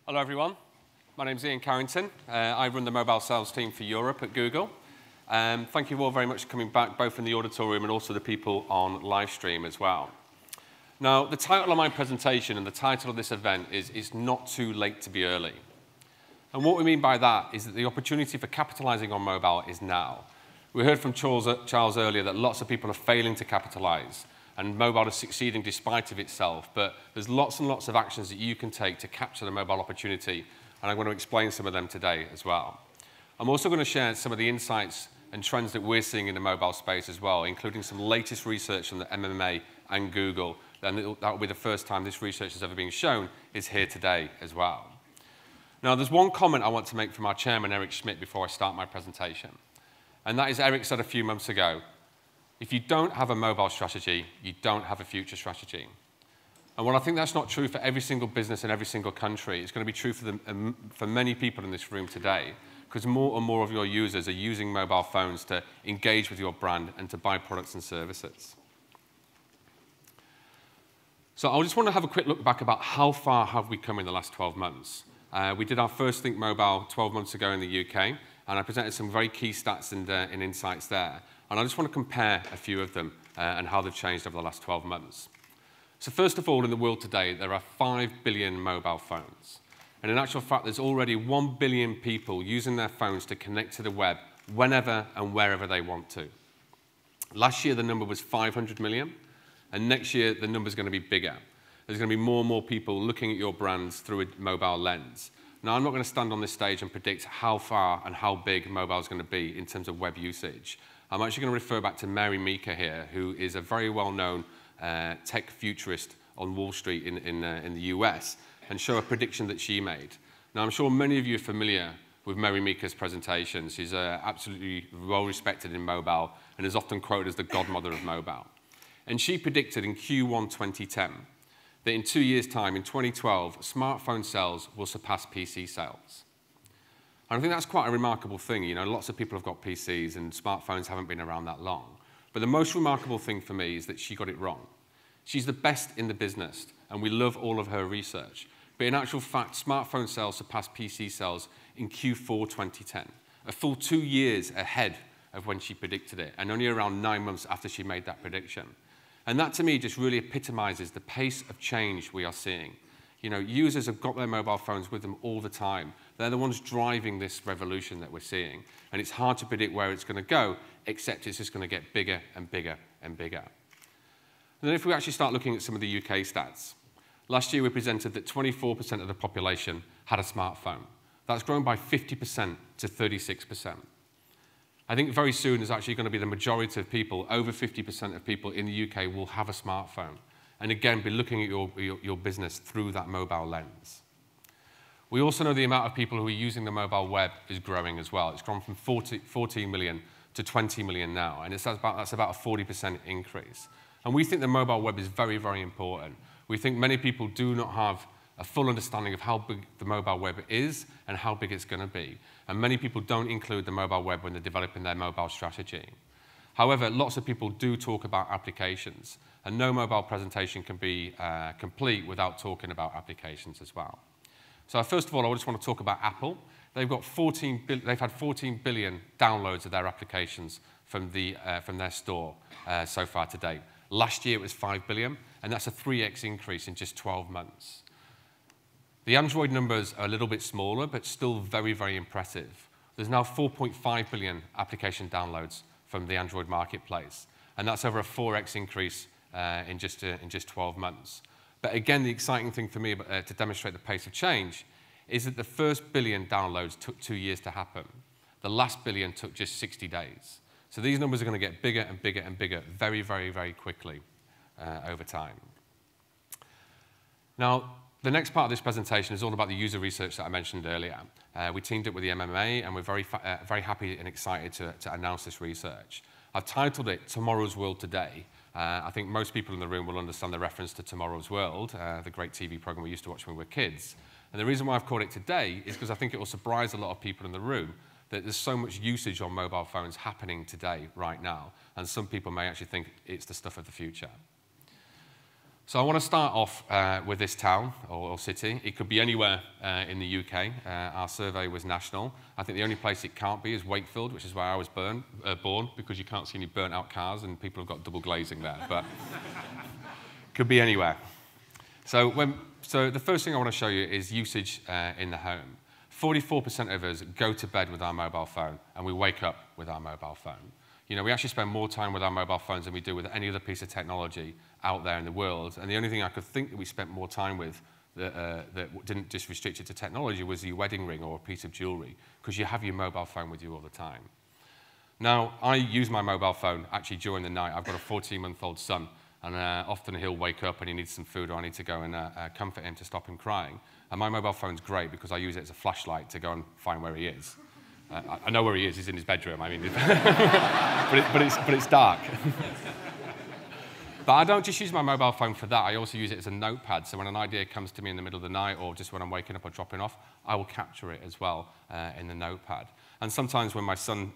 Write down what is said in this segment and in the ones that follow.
Hello, everyone. My name's Ian Carrington. I run the mobile sales team for Europe at Google. Thank you all very much for coming back, both in the auditorium and also the people on live stream as well. Now, the title of my presentation and the title of this event is "It's Not Too Late to Be Early." And what we mean by that is that the opportunity for capitalizing on mobile is now. We heard from Charles earlier that lots of people are failing to capitalize, and mobile is succeeding despite of itself, but there's lots and lots of actions that you can take to capture the mobile opportunity, and I'm going to explain some of them today as well. I'm also going to share some of the insights and trends that we're seeing in the mobile space as well, including some latest research from the MMA and Google, and that will be the first time this research has ever been shown, is here today as well. Now, there's one comment I want to make from our chairman, Eric Schmidt, before I start my presentation, and that is Eric said a few months ago, if you don't have a mobile strategy, you don't have a future strategy. And while I think that's not true for every single business in every single country, it's going to be true for many people in this room today, because more and more of your users are using mobile phones to engage with your brand and to buy products and services. So I just want to have a quick look back about how far have we come in the last 12 months. We did our first Think Mobile 12 months ago in the UK, and I presented some very key stats and insights there. And I just want to compare a few of them and how they've changed over the last 12 months. So first of all, in the world today, there are 5 billion mobile phones. And in actual fact, there's already 1 billion people using their phones to connect to the web whenever and wherever they want to. Last year, the number was 500 million. And next year, the number's going to be bigger. There's going to be more and more people looking at your brands through a mobile lens. Now, I'm not going to stand on this stage and predict how far and how big mobile is going to be in terms of web usage. I'm actually going to refer back to Mary Meeker here, who is a very well-known tech futurist on Wall Street in the US, and show a prediction that she made. Now, I'm sure many of you are familiar with Mary Meeker's presentation. She's absolutely well-respected in mobile and is often quoted as the godmother of mobile. And she predicted in Q1 2010 that in 2 years' time, in 2012, smartphone sales will surpass PC sales. And I think that's quite a remarkable thing. You know, lots of people have got PCs and smartphones haven't been around that long. But the most remarkable thing for me is that she got it wrong. She's the best in the business, and we love all of her research. But in actual fact, smartphone sales surpassed PC sales in Q4 2010, a full 2 years ahead of when she predicted it, and only around 9 months after she made that prediction. And that, to me, just really epitomizes the pace of change we are seeing. You know, users have got their mobile phones with them all the time. They're the ones driving this revolution that we're seeing. And it's hard to predict where it's going to go, except it's just going to get bigger and bigger and bigger. And then if we actually start looking at some of the UK stats, last year we presented that 24% of the population had a smartphone. That's grown by 50% to 36%. I think very soon there's actually going to be the majority of people, over 50% of people in the UK will have a smartphone. And again, be looking at your business through that mobile lens. We also know the amount of people who are using the mobile web is growing as well. It's gone from 14 million to 20 million now, and that's about a 40% increase. And we think the mobile web is very, very important. We think many people do not have a full understanding of how big the mobile web is and how big it's going to be. And many people don't include the mobile web when they're developing their mobile strategy. However, lots of people do talk about applications, and no mobile presentation can be complete without talking about applications as well. So first of all, I just want to talk about Apple. They've had 14 billion downloads of their applications from their store so far to date. Last year it was 5 billion, and that's a 3x increase in just 12 months. The Android numbers are a little bit smaller, but still very, very impressive. There's now 4.5 billion application downloads from the Android marketplace, and that's over a 4x increase in just 12 months. But again, the exciting thing for me to demonstrate the pace of change is that the first billion downloads took 2 years to happen. The last billion took just 60 days. So these numbers are going to get bigger and bigger and bigger very, very, very quickly over time. Now, the next part of this presentation is all about the user research that I mentioned earlier. We teamed up with the MMA, and we're very happy and excited to announce this research. I've titled it Tomorrow's World Today. I think most people in the room will understand the reference to Tomorrow's World, the great TV program we used to watch when we were kids. And the reason why I've called it today is because I think it will surprise a lot of people in the room that there's so much usage on mobile phones happening today, right now. And some people may actually think it's the stuff of the future. So I want to start off with this town or city. It could be anywhere in the UK. Our survey was national. I think the only place it can't be is Wakefield, which is where I was born, because you can't see any burnt-out cars and people have got double glazing there. But could be anywhere. So the first thing I want to show you is usage in the home. 44% of us go to bed with our mobile phone, and we wake up with our mobile phone. You know, we actually spend more time with our mobile phones than we do with any other piece of technology out there in the world. And the only thing I could think that we spent more time with that didn't just restrict it to technology was your wedding ring or a piece of jewelry, because you have your mobile phone with you all the time. Now, I use my mobile phone actually during the night. I've got a 14-month-old son, and often he'll wake up and he needs some food, or I need to go and comfort him to stop him crying. And my mobile phone's great because I use it as a flashlight to go and find where he is. I know where he is. He's in his bedroom. I mean, but it's dark. But I don't just use my mobile phone for that. I also use it as a notepad. So when an idea comes to me in the middle of the night, or just when I'm waking up or dropping off, I will capture it as well in the notepad. And sometimes when my son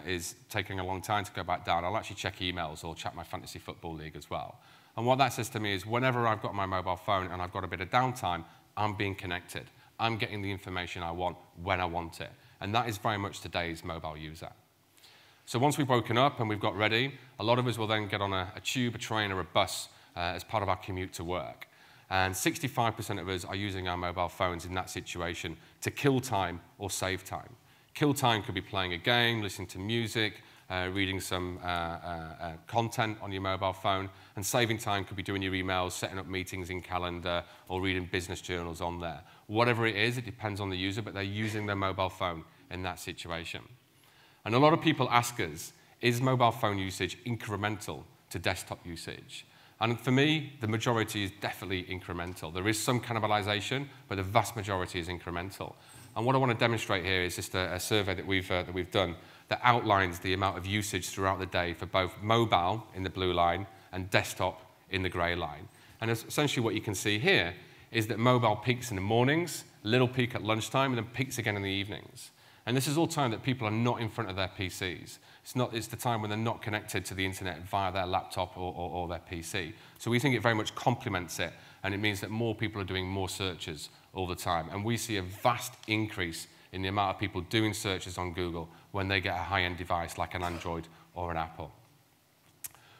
is taking a long time to go back down, I'll actually check emails or check my fantasy football league as well. And what that says to me is whenever I've got my mobile phone and I've got a bit of downtime, I'm being connected. I'm getting the information I want when I want it. And that is very much today's mobile user. So once we've woken up and we've got ready, a lot of us will then get on a tube, a train, or a bus as part of our commute to work. And 65% of us are using our mobile phones in that situation to kill time or save time. Kill time could be playing a game, listening to music, reading some content on your mobile phone, and saving time could be doing your emails, setting up meetings in Calendar, or reading business journals on there. Whatever it is, it depends on the user, but they're using their mobile phone in that situation. And a lot of people ask us, is mobile phone usage incremental to desktop usage? And for me, the majority is definitely incremental. There is some cannibalization, but the vast majority is incremental. And what I want to demonstrate here is just a survey that we've done that outlines the amount of usage throughout the day for both mobile in the blue line and desktop in the gray line. And essentially what you can see here is that mobile peaks in the mornings, a little peak at lunchtime, and then peaks again in the evenings. And this is all time that people are not in front of their PCs. It's the time when they're not connected to the internet via their laptop or their PC. So we think it very much complements it, and it means that more people are doing more searches all the time. And we see a vast increase in the amount of people doing searches on Google when they get a high-end device like an Android or an Apple.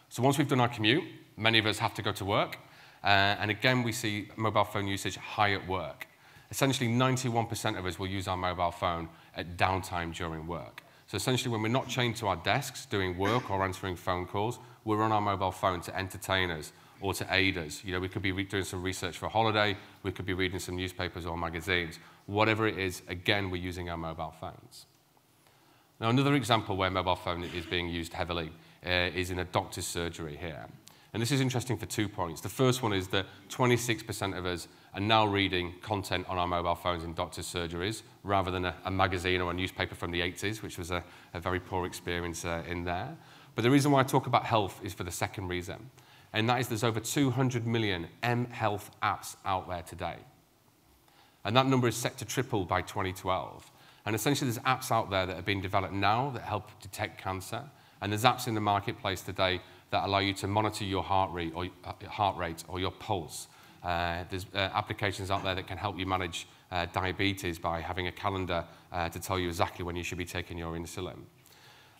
So once we've done our commute, many of us have to go to work. And again, we see mobile phone usage high at work. Essentially, 91% of us will use our mobile phone at downtime during work. So essentially, when we're not chained to our desks doing work or answering phone calls, we're on our mobile phone to entertain us or to aid us. You know, we could be doing some research for a holiday, we could be reading some newspapers or magazines. Whatever it is, again, we're using our mobile phones. Now, another example where mobile phone is being used heavily is in a doctor's surgery here. And this is interesting for 2 points. The first one is that 26% of us are now reading content on our mobile phones in doctor's surgeries, rather than a magazine or a newspaper from the 80s, which was a very poor experience in there. But the reason why I talk about health is for the second reason, and that is there's over 200 million mHealth apps out there today. And that number is set to triple by 2012. And essentially, there's apps out there that are being developed now that help detect cancer, and there's apps in the marketplace today that allow you to monitor your heart rate or your pulse. There's applications out there that can help you manage diabetes by having a calendar to tell you exactly when you should be taking your insulin.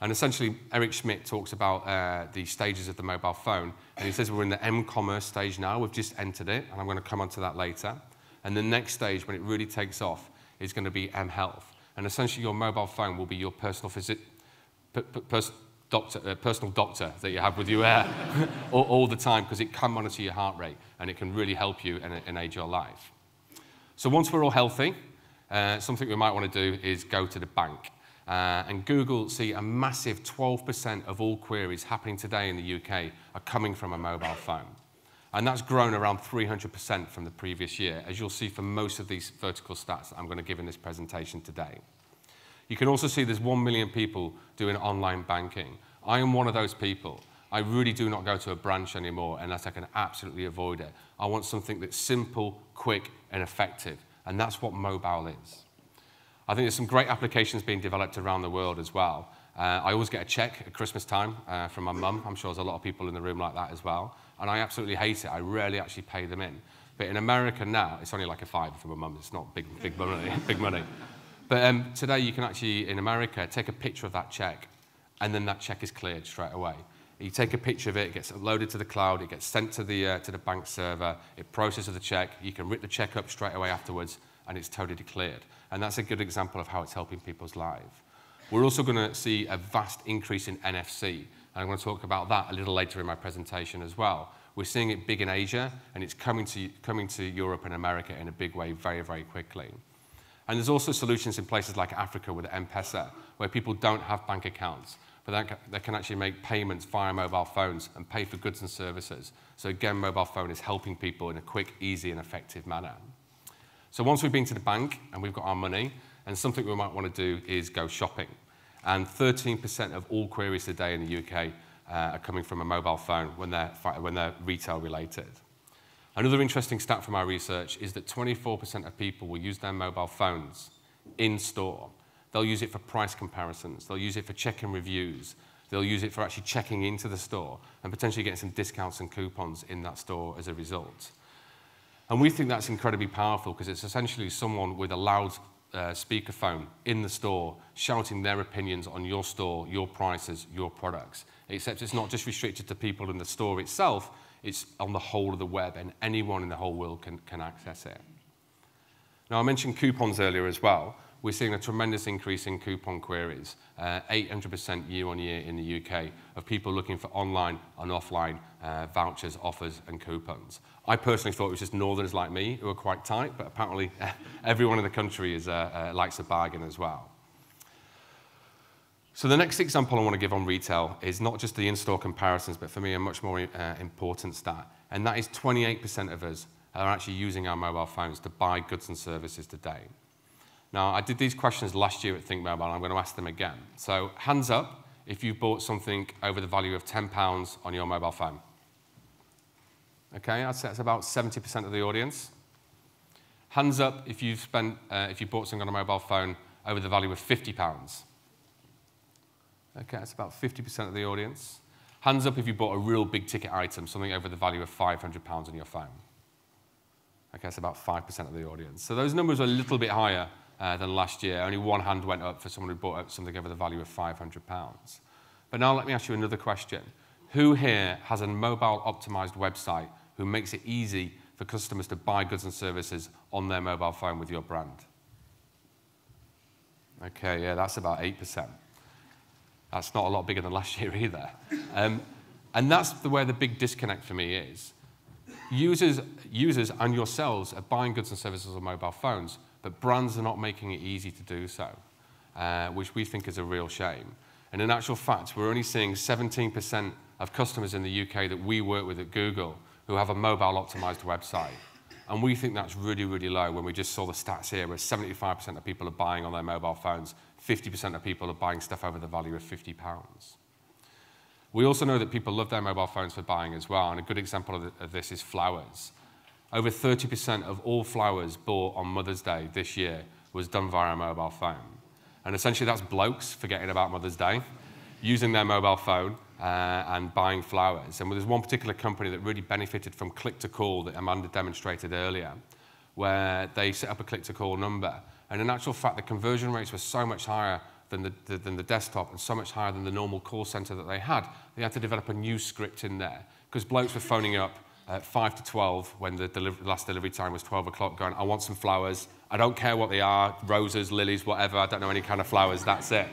And essentially, Eric Schmidt talks about the stages of the mobile phone, and he says we're in the m-commerce stage now. We've just entered it, and I'm going to come onto that later. And the next stage, when it really takes off, is going to be mHealth. And essentially, your mobile phone will be your personal doctor that you have with you all the time, because it can monitor your heart rate and it can really help you and aid your life. So once we're all healthy, something we might want to do is go to the bank. And Google see a massive 12% of all queries happening today in the UK are coming from a mobile phone. And that's grown around 300% from the previous year, as you'll see from most of these vertical stats that I'm going to give in this presentation today. You can also see there's 1 million people doing online banking. I am one of those people. I really do not go to a branch anymore unless I can absolutely avoid it. I want something that's simple, quick, and effective, and that's what mobile is. I think there's some great applications being developed around the world as well. I always get a check at Christmas time from my mum. I'm sure there's a lot of people in the room like that as well. and I absolutely hate it. I rarely actually pay them in. But in America now, it's only like a $5 for my mum. It's not big money, big money. But today you can actually, in America, take a picture of that check, and then that check is cleared straight away. You take a picture of it, it gets uploaded to the cloud, it gets sent to the bank server, it processes the check, you can rip the check up straight away afterwards, and it's totally cleared. And that's a good example of how it's helping people's lives. We're also going to see a vast increase in NFC, and I'm going to talk about that a little later in my presentation as well. We're seeing it big in Asia, and it's coming to Europe and America in a big way very, very quickly. And there's also solutions in places like Africa with M-Pesa, where people don't have bank accounts, but they can actually make payments via mobile phones and pay for goods and services. So again, mobile phone is helping people in a quick, easy, and effective manner. So once we've been to the bank and we've got our money, and something we might want to do is go shopping. And 13% of all queries today in the UK are coming from a mobile phone when they're retail related. Another interesting stat from our research is that 24% of people will use their mobile phones in store. They'll use it for price comparisons. They'll use it for checking reviews. They'll use it for actually checking into the store and potentially getting some discounts and coupons in that store as a result. And we think that's incredibly powerful because it's essentially someone with a loud speakerphone in the store shouting their opinions on your store, your prices, your products. Except it's not just restricted to people in the store itself, it's on the whole of the web, and anyone in the whole world can access it. Now, I mentioned coupons earlier as well. We're seeing a tremendous increase in coupon queries, 800% year on year in the UK, of people looking for online and offline vouchers, offers, and coupons. I personally thought it was just northerners like me who are quite tight, but apparently everyone in the country likes a bargain as well. So the next example I want to give on retail is not just the in-store comparisons, but for me a much more important stat, and that is 28% of us are actually using our mobile phones to buy goods and services today. Now, I did these questions last year at Think Mobile, and I'm going to ask them again. So hands up if you've bought something over the value of £10 on your mobile phone. Okay, I'd say that's about 70% of the audience. Hands up if you've bought something on a mobile phone over the value of £50. Okay, that's about 50% of the audience. Hands up if you bought a real big ticket item, something over the value of £500 on your phone. Okay, that's about 5% of the audience. So those numbers are a little bit higher than last year. Only one hand went up for someone who bought something over the value of £500. But now let me ask you another question. Who here has a mobile-optimized website who makes it easy for customers to buy goods and services on their mobile phone with your brand? Okay, yeah, that's about 8%. That's not a lot bigger than last year either. And that's where the big disconnect for me is. Users and yourselves are buying goods and services on mobile phones, but brands are not making it easy to do so, which we think is a real shame. And in actual fact, we're only seeing 17% of customers in the UK that we work with at Google who have a mobile-optimized website. And we think that's really, really low when we just saw the stats here where 75% of people are buying on their mobile phones, 50% of people are buying stuff over the value of £50. We also know that people love their mobile phones for buying as well, and a good example of this is flowers. Over 30% of all flowers bought on Mother's Day this year was done via a mobile phone. And essentially that's blokes forgetting about Mother's Day, using their mobile phone and buying flowers. And there's one particular company that really benefited from click-to-call that Amanda demonstrated earlier, where they set up a click-to-call number. And in actual fact, the conversion rates were so much higher than the desktop and so much higher than the normal call center that they had to develop a new script in there. Because blokes were phoning up at 5 to 12 when the last delivery time was 12 o'clock going, I want some flowers. I don't care what they are, roses, lilies, whatever. I don't know any kind of flowers. That's it.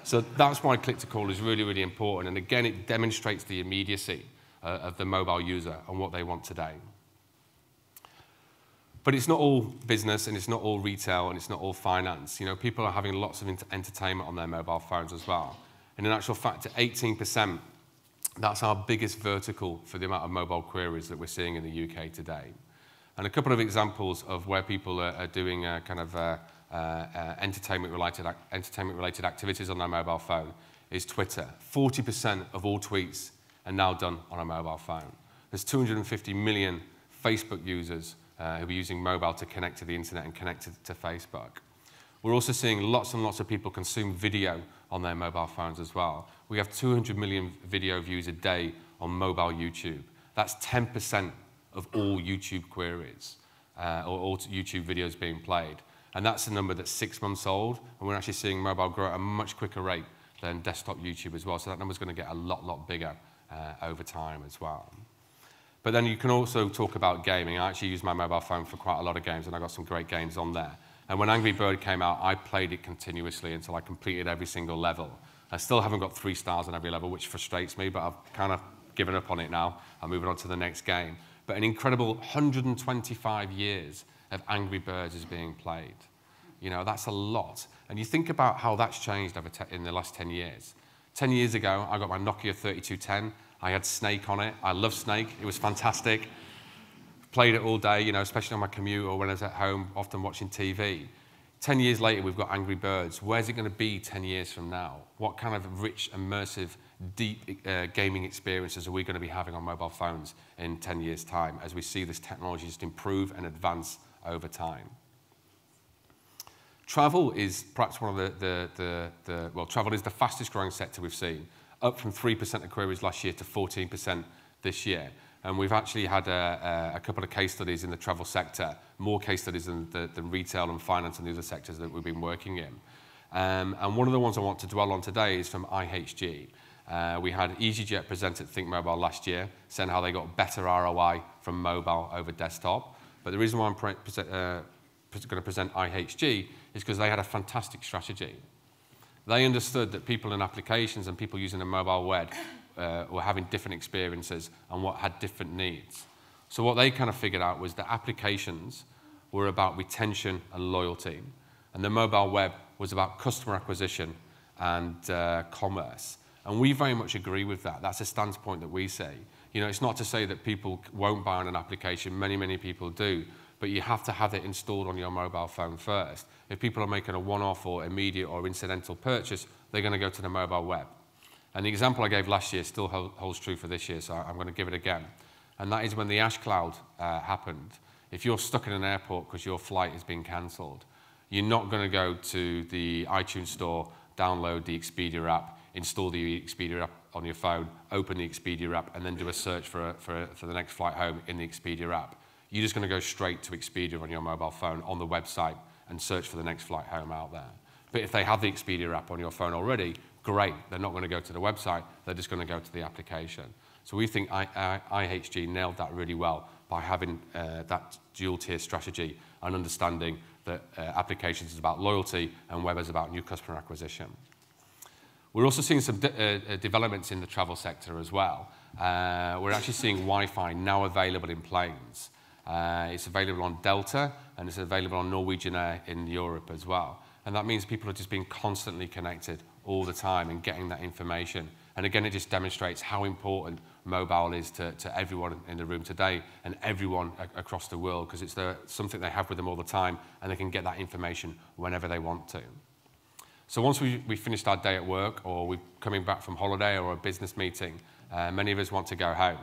So that's why click-to-call is really, really important. And again, it demonstrates the immediacy of the mobile user and what they want today. But it's not all business, and it's not all retail, and it's not all finance. You know, people are having lots of entertainment on their mobile phones as well. And in actual fact, at 18%, that's our biggest vertical for the amount of mobile queries that we're seeing in the UK today. And a couple of examples of where people are doing entertainment-related activities on their mobile phone is Twitter. 40% of all tweets are now done on a mobile phone. There's 250 million Facebook users who are using mobile to connect to the internet and connect to Facebook. We're also seeing lots and lots of people consume video on their mobile phones as well. We have 200 million video views a day on mobile YouTube. That's 10% of all YouTube queries or all YouTube videos being played. And that's a number that's 6 months old, and we're actually seeing mobile grow at a much quicker rate than desktop YouTube as well. So that number's going to get a lot bigger over time as well. But then you can also talk about gaming. I actually use my mobile phone for quite a lot of games, and I got some great games on there. And when Angry Bird came out, I played it continuously until I completed every single level. I still haven't got 3 stars on every level, which frustrates me, but I've kind of given up on it now. I'm moving on to the next game. But an incredible 125 years of Angry Birds is being played. You know, that's a lot. And you think about how that's changed over in the last 10 years. 10 years ago, I got my Nokia 3210. I had Snake on it. I love Snake. It was fantastic. Played it all day, you know, especially on my commute or when I was at home, often watching TV. 10 years later, we've got Angry Birds. Where's it going to be 10 years from now? What kind of rich, immersive, deep gaming experiences are we going to be having on mobile phones in 10 years' time as we see this technology just improve and advance over time? Travel is perhaps one of well, travel is the fastest growing sector we've seen, up from 3% of queries last year to 14% this year. And we've actually had a couple of case studies in the travel sector, more case studies than retail and finance and the other sectors that we've been working in. And one of the ones I want to dwell on today is from IHG. We had EasyJet present at Think Mobile last year, saying how they got better ROI from mobile over desktop. But the reason why I'm going to present IHG is because they had a fantastic strategy. They understood that people in applications and people using the mobile web were having different experiences and what had different needs. So what they kind of figured out was that applications were about retention and loyalty, and the mobile web was about customer acquisition and commerce. And we very much agree with that. That's a stance point that we say. You know, it's not to say that people won't buy on an application. Many people do. But you have to have it installed on your mobile phone first. If people are making a one-off or immediate or incidental purchase, they're going to go to the mobile web. And the example I gave last year still holds true for this year, so I'm going to give it again. And that is when the ash cloud happened. If you're stuck in an airport because your flight has been cancelled, you're not going to go to the iTunes store, download the Expedia app, install the Expedia app on your phone, open the Expedia app, and then do a search for the next flight home in the Expedia app. You're just going to go straight to Expedia on your mobile phone on the website and search for the next flight home out there. But if they have the Expedia app on your phone already, great. They're not going to go to the website. They're just going to go to the application. So we think IHG nailed that really well by having that dual-tier strategy and understanding that applications is about loyalty and web is about new customer acquisition. We're also seeing some developments in the travel sector as well. We're actually seeing Wi-Fi now available in planes. It's available on Delta, and it's available on Norwegian Air in Europe as well. And that means people are just being constantly connected all the time and getting that information. And again, it just demonstrates how important mobile is to everyone in the room today and everyone across the world, because it's something they have with them all the time, and they can get that information whenever they want to. So once we finished our day at work, or we're coming back from holiday or a business meeting, many of us want to go home.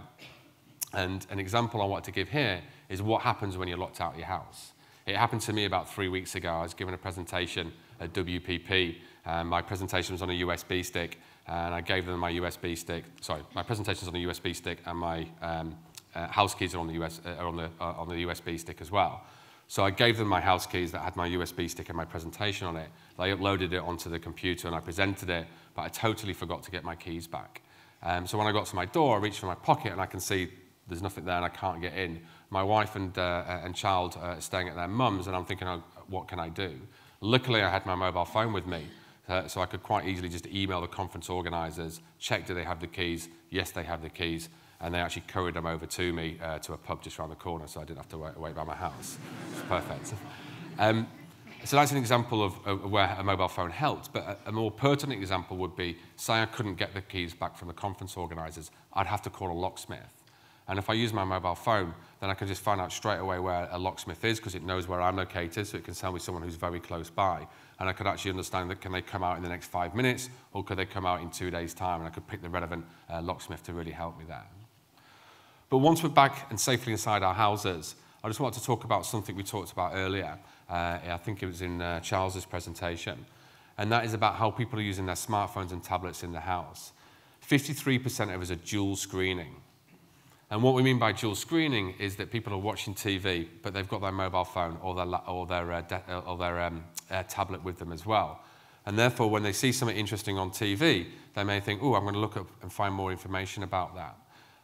And an example I want to give here is what happens when you're locked out of your house. It happened to me about 3 weeks ago. I was given a presentation at WPP. My presentation was on a USB stick, and I gave them my USB stick. Sorry, my presentation's on a USB stick, and my house keys are on the USB stick as well. So I gave them my house keys that had my USB stick and my presentation on it. They uploaded it onto the computer, and I presented it, but I totally forgot to get my keys back. So when I got to my door, I reached for my pocket, and I can see there's nothing there and I can't get in. My wife and child are staying at their mum's, and I'm thinking, oh, what can I do? Luckily, I had my mobile phone with me, so I could quite easily just email the conference organisers, check do they have the keys. Yes, they have the keys, and they actually couriered them over to me to a pub just around the corner, so I didn't have to wait by my house. It's perfect. So that's an example of where a mobile phone helped, but a more pertinent example would be, say I couldn't get the keys back from the conference organisers, I'd have to call a locksmith. And if I use my mobile phone, then I can just find out straight away where a locksmith is, because it knows where I'm located, so it can tell me someone who's very close by. And I could actually understand that, can they come out in the next 5 minutes, or could they come out in 2 days' time? And I could pick the relevant locksmith to really help me there. But once we're back and safely inside our houses, I just want to talk about something we talked about earlier. I think it was in Charles's presentation. And that is about how people are using their smartphones and tablets in the house. 53% of us are dual screening. And what we mean by dual screening is that people are watching TV, but they've got their mobile phone or their tablet with them as well. And therefore, when they see something interesting on TV, they may think, oh, I'm going to look up and find more information about that.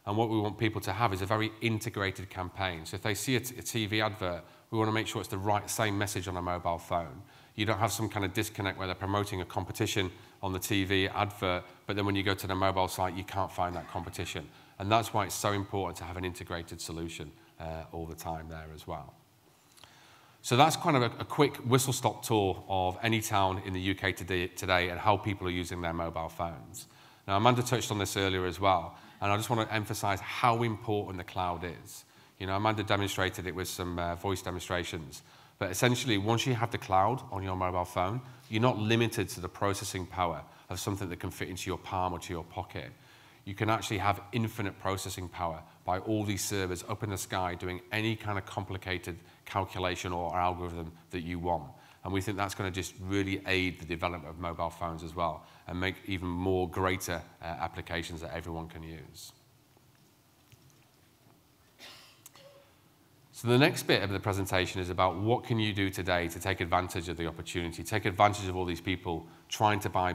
And what we want people to have is a very integrated campaign. So if they see a TV advert, we want to make sure it's the same message on a mobile phone. You don't have some kind of disconnect where they're promoting a competition on the TV advert, but then when you go to the mobile site, you can't find that competition. And that's why it's so important to have an integrated solution all the time there as well. So that's kind of a quick whistle-stop tour of any town in the UK today and how people are using their mobile phones. Now, Amanda touched on this earlier as well, and I just want to emphasize how important the cloud is. You know, Amanda demonstrated it with some voice demonstrations. But essentially, once you have the cloud on your mobile phone, you're not limited to the processing power of something that can fit into your palm or to your pocket. You can actually have infinite processing power by all these servers up in the sky doing any kind of complicated calculation or algorithm that you want. And we think that's going to just really aid the development of mobile phones as well and make even more greater applications that everyone can use. So the next bit of the presentation is about what can you do today to take advantage of the opportunity, take advantage of all these people trying to buy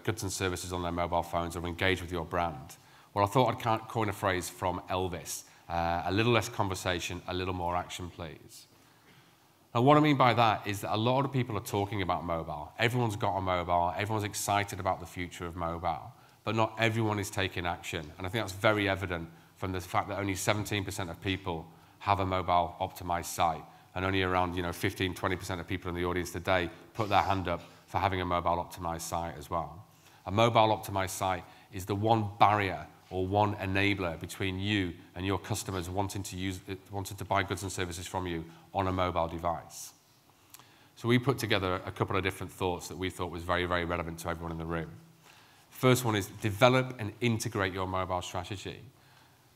goods and services on their mobile phones or engage with your brand. Well, I thought I'd coin a phrase from Elvis, a little less conversation, a little more action, please. And what I mean by that is that a lot of people are talking about mobile. Everyone's got a mobile, everyone's excited about the future of mobile, but not everyone is taking action. And I think that's very evident from the fact that only 17% of people have a mobile optimized site, and only around 15–20% of people in the audience today put their hand up for having a mobile optimized site as well. A mobile optimized site is the one barrier or one enabler between you and your customers wanting to buy goods and services from you on a mobile device. So we put together a couple of different thoughts that we thought was very, very relevant to everyone in the room. First one is develop and integrate your mobile strategy.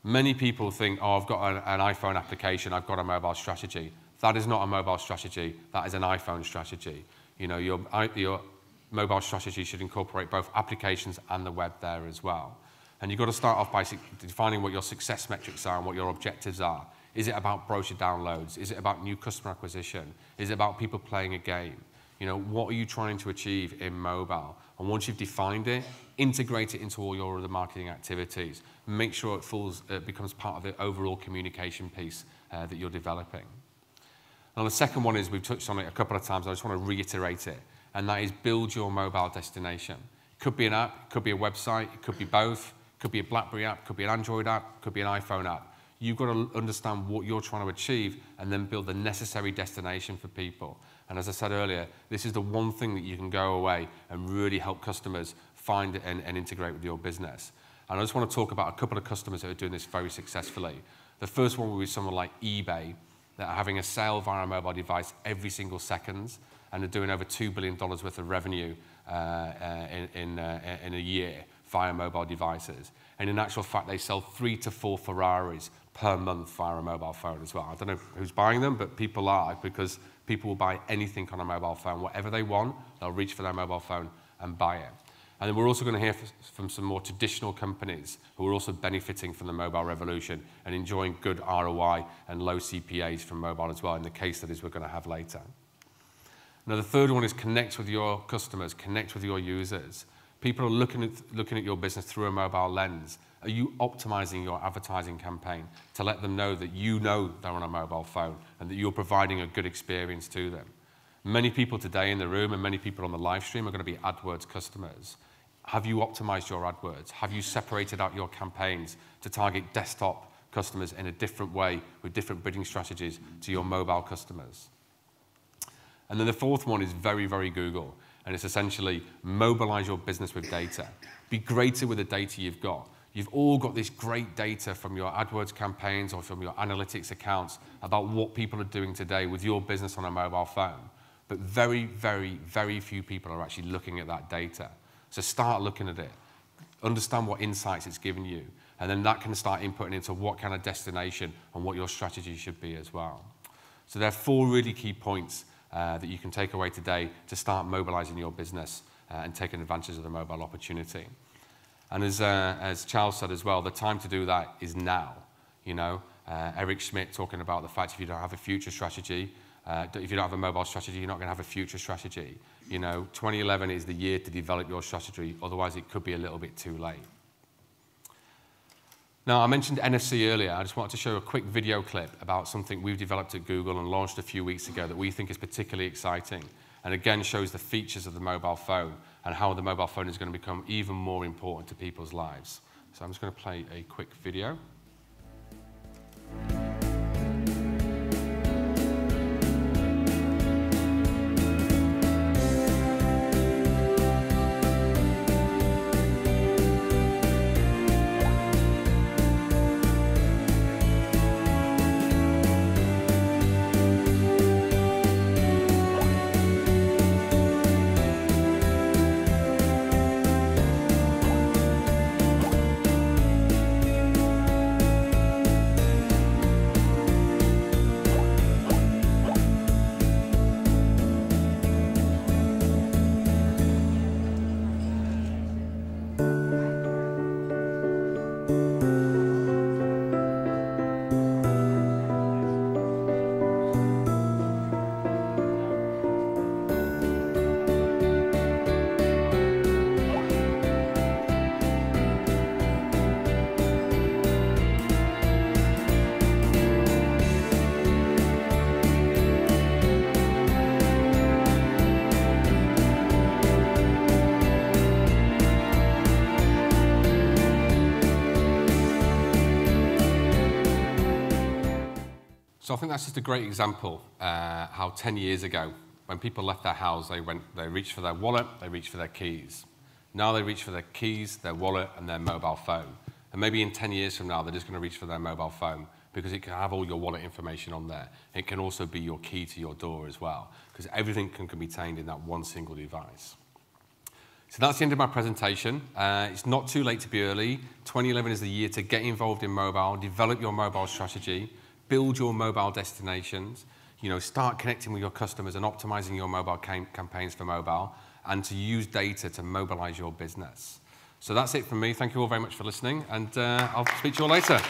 Many people think, oh, I've got an iPhone application, I've got a mobile strategy. That is not a mobile strategy, that is an iPhone strategy. You know, your mobile strategy should incorporate both applications and the web there as well. And you've got to start off by defining what your success metrics are and what your objectives are. Is it about brochure downloads? Is it about new customer acquisition? Is it about people playing a game? You know, what are you trying to achieve in mobile? And once you've defined it, integrate it into all your other marketing activities. Make sure it becomes part of the overall communication piece that you're developing. And the second one is, we've touched on it a couple of times, I just want to reiterate it, and that is build your mobile destination. It could be an app, it could be a website, it could be both, it could be a BlackBerry app, it could be an Android app, it could be an iPhone app. You've got to understand what you're trying to achieve and then build the necessary destination for people. And as I said earlier, this is the one thing that you can go away and really help customers find and integrate with your business. And I just want to talk about a couple of customers that are doing this very successfully. The first one will be someone like eBay, that are having a sale via a mobile device every single second, and are doing over $2 billion worth of revenue in a year via mobile devices. And in actual fact, they sell 3 to 4 Ferraris per month via a mobile phone as well. I don't know who's buying them, but people are, because people will buy anything on a mobile phone. Whatever they want, they'll reach for their mobile phone and buy it. And then we're also going to hear from some more traditional companies who are also benefiting from the mobile revolution and enjoying good ROI and low CPAs from mobile as well, in the case studies we're going to have later. Now, the third one is connect with your customers, connect with your users. People are looking at your business through a mobile lens. Are you optimizing your advertising campaign to let them know that you know they're on a mobile phone and that you're providing a good experience to them? Many people today in the room and many people on the live stream are going to be AdWords customers. Have you optimized your AdWords? Have you separated out your campaigns to target desktop customers in a different way with different bidding strategies to your mobile customers? And then the fourth one is very, very Google. And it's essentially mobilize your business with data. Be greater with the data you've got. You've all got this great data from your AdWords campaigns or from your analytics accounts about what people are doing today with your business on a mobile phone. But very, very, very few people are actually looking at that data. So start looking at it. Understand what insights it's given you. And then that can start inputting into what kind of destination and what your strategy should be as well. So there are 4 really key points that you can take away today to start mobilizing your business and taking advantage of the mobile opportunity. And as Charles said as well, the time to do that is now. You know, Eric Schmidt talking about the fact if you don't have a future strategy, if you don't have a mobile strategy, you're not going to have a future strategy. You know, 2011 is the year to develop your strategy, otherwise it could be a little bit too late. Now, I mentioned NFC earlier. I just wanted to show a quick video clip about something we've developed at Google and launched a few weeks ago that we think is particularly exciting, and again shows the features of the mobile phone and how the mobile phone is going to become even more important to people's lives. So I'm just going to play a quick video. So I think that's just a great example how 10 years ago, when people left their house, they reached for their wallet, they reached for their keys. Now they reach for their keys, their wallet, and their mobile phone. And maybe in 10 years from now, they're just going to reach for their mobile phone because it can have all your wallet information on there. It can also be your key to your door as well, because everything can be contained in that one single device. So that's the end of my presentation. It's not too late to be early. 2011 is the year to get involved in mobile, develop your mobile strategy, build your mobile destinations, you know, start connecting with your customers and optimizing your mobile campaigns for mobile, and to use data to mobilize your business. So that's it from me. Thank you all very much for listening, and I'll speak to you all later.